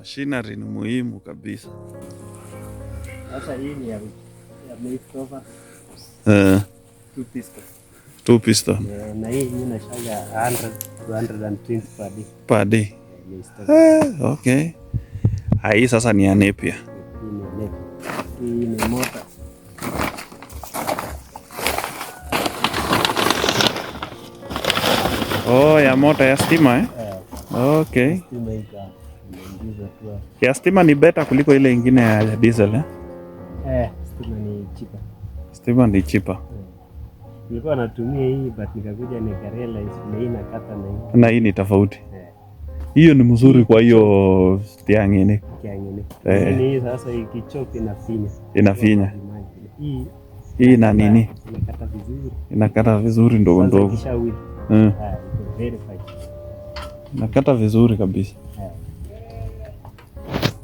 Machinery ni muhimu kabisa. Sasa hii ni ya Makeover. Two piston. Na hii inashaga 100 to 120 per day. Okay. Hii sasa ni ya Napier. Hii ni motor. Oh, ya motor ya stima Okay. Ya stima ni better kuliko ile ingine ya diesel stima ni cheaper. Stima ni cheaper. Nilikuwa natumia hii but nikakuja nikarealize hii inakata na hii ni tofauti. Hiyo ni mzuri kwa hiyo tiangine. Hii sasa ikichoka inafinya. Hii na nini? Inakata vizuri. Inakata vizuri ndogo ndogo. Inakata vizuri kabisa.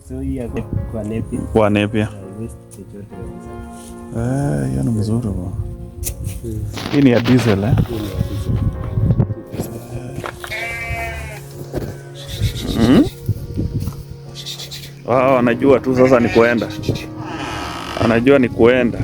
So hii kwa Napier. Hiyo ni mzuri bwana. Hii ni ya diesel Anajua tu sasa ni kuenda. Anajua ni kuenda.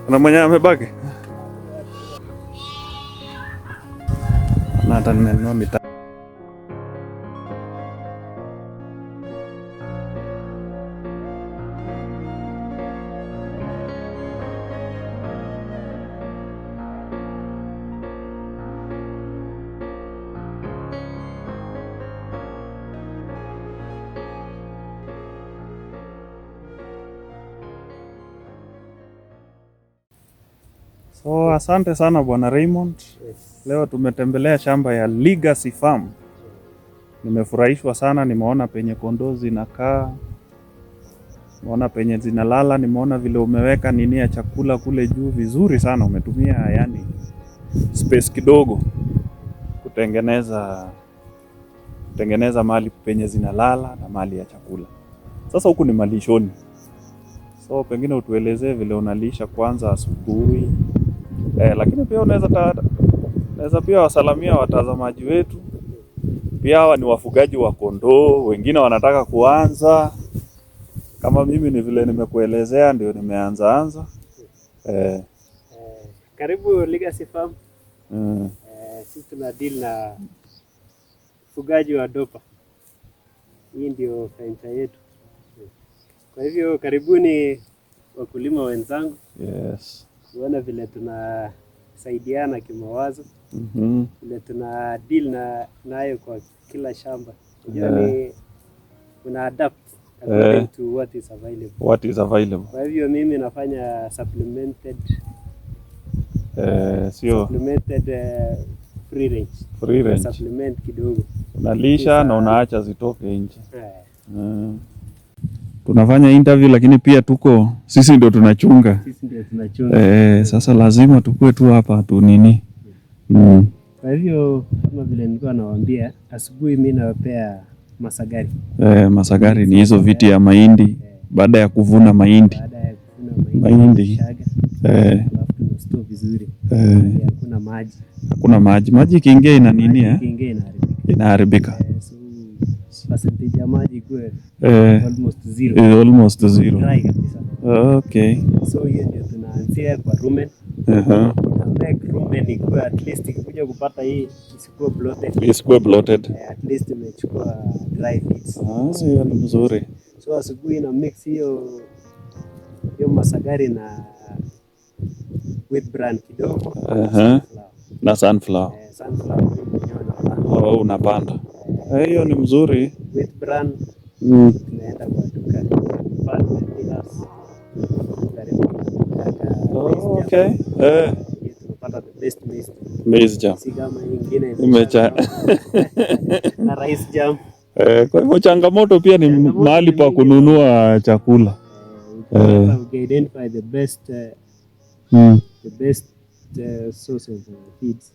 Kuna mwenye amebaki? Na hata nimenunua mita. So asante sana Bwana Raymond. Leo tumetembelea shamba ya Legacy Farm. Nimefurahishwa sana, nimeona penye kondoo zinakaa. Nimeona penye zinalala, nimeona vile umeweka nini ya chakula kule juu vizuri sana, umetumia yani space kidogo kutengeneza mahali penye zinalala na mahali ya chakula. Sasa huku ni malishoni. So pengine utuelezee vile unalisha kwanza asubuhi. Lakini pia unaweza pia wasalamia watazamaji wetu. Pia hawa ni wafugaji wa kondoo, wengine wanataka kuanza. Kama mimi ni vile nimekuelezea ndio nimeanza. Karibu Legacy Farm. Sisi tuna deal na ufugaji wa dopa. Hii ndio franchise yetu. Kwa hivyo karibuni wakulima wenzangu. Yes. Kuona vile tunasaidiana kimawazo. Vile tuna deal nayo kwa kila shamba. Yaani una adapt according to what is available. Kwa hivyo mimi nafanya supplemented free range. Supplement kidogo. Unalisha na unaacha zitoke nje. Tunafanya interview lakini pia sisi ndio tunachunga. Sasa lazima tukue tu hapa tu nini. Kwa hivyo kama vile nilikuwa nawaambia, asubuhi mimi nawapea masagari. Masagari ni hizo viti ya mahindi baada ya kuvuna mahindi. Mahindi. Tunastore vizuri. Hakuna maji. Hakuna maji. Maji ikiingia ina nini inaharibika. Percentage ya maji ikuwe almost zero. Dry kabisa. Okay. So hiyo ndio tunaanzia kwa rumen. Make rumen ikuwe at least ikikuja kupata hii isikuwe bloated. At least imechukua dry feeds. Hiyo ni mzuri. So asubuhi na mix hiyo masagari na wheat bran kidogo. Na sunflower. Sunflower unapanda. Hiyo ni mzuri. With brand tunaenda kwa duka okay. Tunapata the best maize jam. Si kama nyingine na rice jam. Kwa hivyo changamoto pia ni mahali pa kununua chakula. Identify the best source of feeds.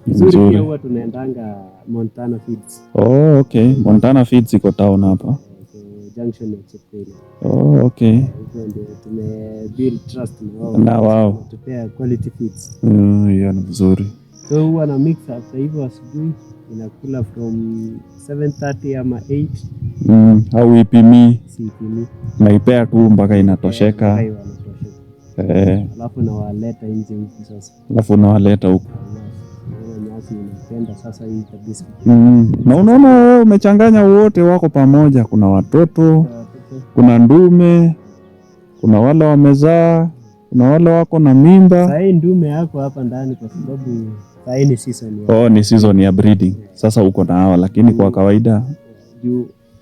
Nzuri pia huwa tunaendanga Montana Feeds. Okay. Montana Feeds iko town hapa. Junction ya Chepkweli. Okay. Hivyo ndio tumebuild trust na wao. Tupea quality feeds. Hiyo ni nzuri. So huwa na mix after hivyo asubuhi inakula from 7:30 ama 8. Au ipimi? Sipimi. Naipea tu mpaka inatosheka. Alafu nawaleta nje huku sasa. Nyasi inapenda sasa hii kabisa. Na unaona wewe umechanganya wote wako pamoja, kuna watoto, kuna ndume, kuna wale wamezaa, kuna wale wako na mimba. Sasa hii ndume yako hapa ndani kwa sababu sasa hii ni season ya. Ni season ya breeding. Sasa uko na hawa lakini kwa kawaida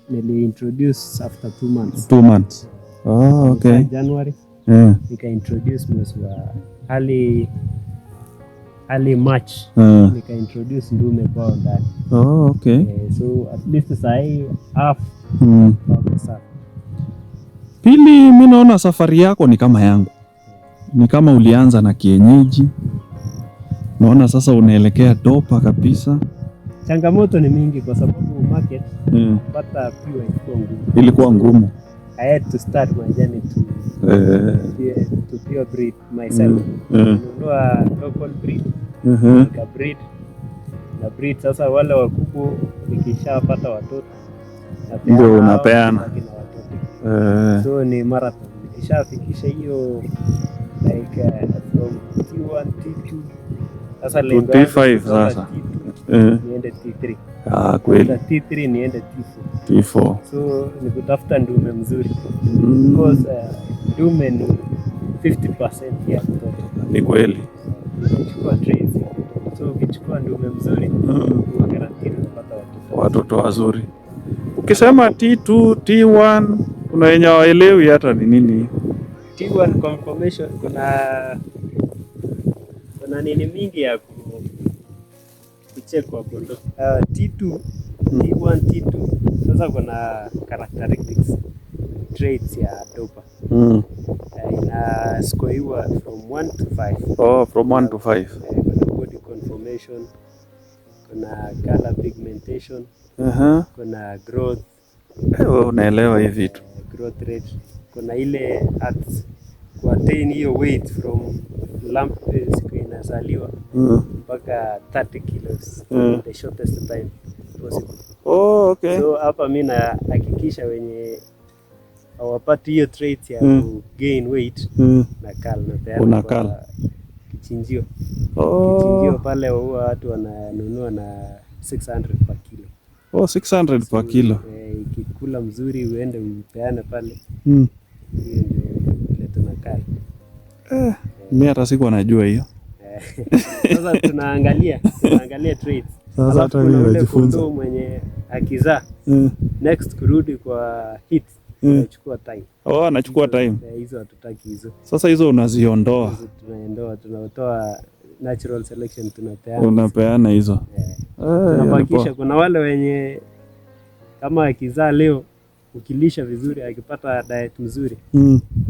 nili introduce after 2 months. 2 months. Okay. January. Nika introduce mwezi wa early March. Nika introduce ndume kwao ndani. Okay. So at least sasa hii half sasa. Pili, mimi naona safari yako ni kama yangu. Ni kama ulianza na kienyeji. Naona sasa unaelekea dopa kabisa. Changamoto ni mingi kwa sababu market pata pure ilikuwa ngumu. I had to start my journey to pure breed myself. Nunua local breed. Nika breed. Na breed sasa wale wakubwa nikishapata watoto. Ndio unapeana. So ni marathon. Nikishafikisha hiyo like from T1, T2. Sasa lengo T5 sasa. Niende T3. Kweli. T3 niende T4. So ni kutafuta ndume mzuri. Because ndume ni 50% ya mtoto. Ni kweli. Chukua traits. So ukichukua ndume mzuri, guarantee unapata watoto wazuri. Ukisema T2, T1, kuna wenye hawaelewi hata ni nini. T1 conformation kuna nini mingi ya kucheck kwa kondoo. T2, T1, T2. Sasa kuna characteristics traits ya dopa. Inaskoiwa from 1 to 5. From 1 to 5. Kuna body conformation, kuna color pigmentation, kuna growth. Unaelewa hivi vitu. Growth rate. Kuna ile at kuattain hiyo weight from lump siku inazaliwa mpaka 30 kilos in the shortest time possible. Okay. So hapa mimi nahakikisha wenye hawapati hiyo trait ya gain weight na kal na peana kwa kichinjio. Kichinjio pale huwa watu wananunua na 600 per kilo. 600 per kilo. Ikikula mzuri uende upeane pale. Hiyo ndio ile tunakala. Mimi hata sikuwa najua hiyo. Sasa tunaangalia traits. Sasa hata mimi najifunza. Kondoo mwenye akizaa next kurudi kwa heat inachukua time. Anachukua time. Hizo hatutaki hizo. Sasa hizo unaziondoa. Tunatoa natural selection tunapeana. Unapeana hizo. Tunabakisha kuna wale wenye kama akizaa leo ukilisha vizuri akipata diet mzuri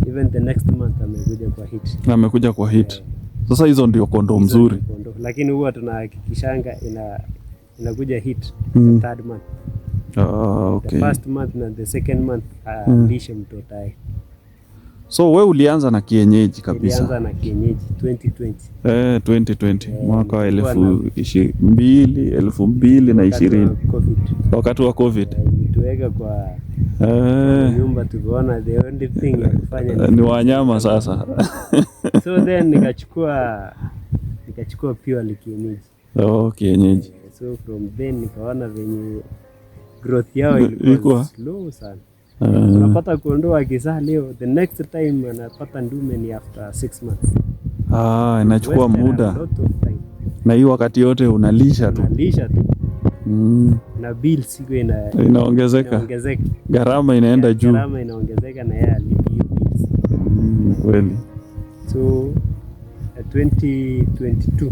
even the next month amekuja kwa heat. Sasa hizo ndio kondoo mzuri. Lakini huwa tunahakikishanga inakuja heat the third month. Okay. The first month na the second month lishe mtoto hai. So we ulianza na kienyeji kabisa? Ulianza na kienyeji 2020. 2020. Mwaka wa 2020. Wakati wa COVID. Tuweka kwa nyumba tukaona the only thing ya kufanya ni wanyama sasa. So then nikachukua pure kienyeji. Kienyeji. So from then nikaona venye growth yao ilikuwa slow sana. Unapata kondoo akizaa leo, the next time anapata ndume ni after 6 months. Inachukua muda. Na hii wakati yote unalisha tu. na bills iko inaongezeka, gharama inaenda juu, gharama inaongezeka na yeye alipi hiyo bills. Kweli. So 2022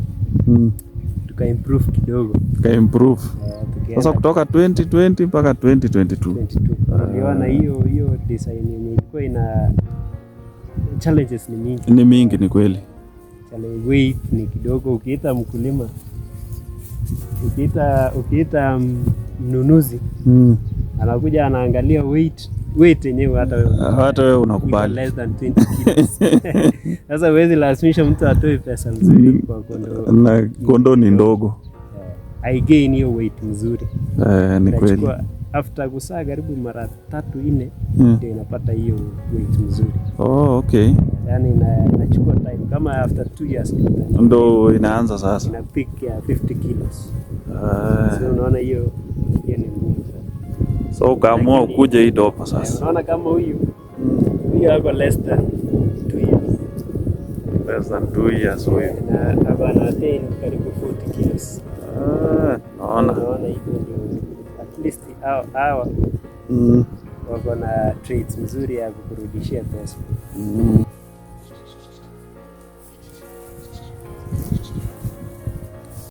tukaimprove kidogo, sasa kutoka 2020 mpaka 2022 tuliona hiyo design yenye ilikuwa ina challenges ni mingi, ni kweli. Challenge weight ni kidogo, ukiita mkulima, ukiita mnunuzi anakuja anaangalia weight yenyewe, hata wewe unakubali less than 20 kilos. Sasa huwezi lazimisha mtu atoe pesa nzuri kwa kondoo, na kondoo ni ndogo, haigain hiyo weight nzuri. Ni kweli. After kusaa karibu mara 3-4 ndio inapata hiyo weight nzuri. Okay. Yani inachukua time, kama after 2 years ndo inaanza sasa, ina peak ya 50 kilos. So unaona hiyo ni ngumu sana. So ukaamua ukuje hii dopa sasa. Unaona kama huyu ako less than 2 years. Less than 2 years huyu. Na abana attain karibu 40 kilos. Naona hiyo ndio at least hawa wako na traits mzuri ya kukurudishia pesa.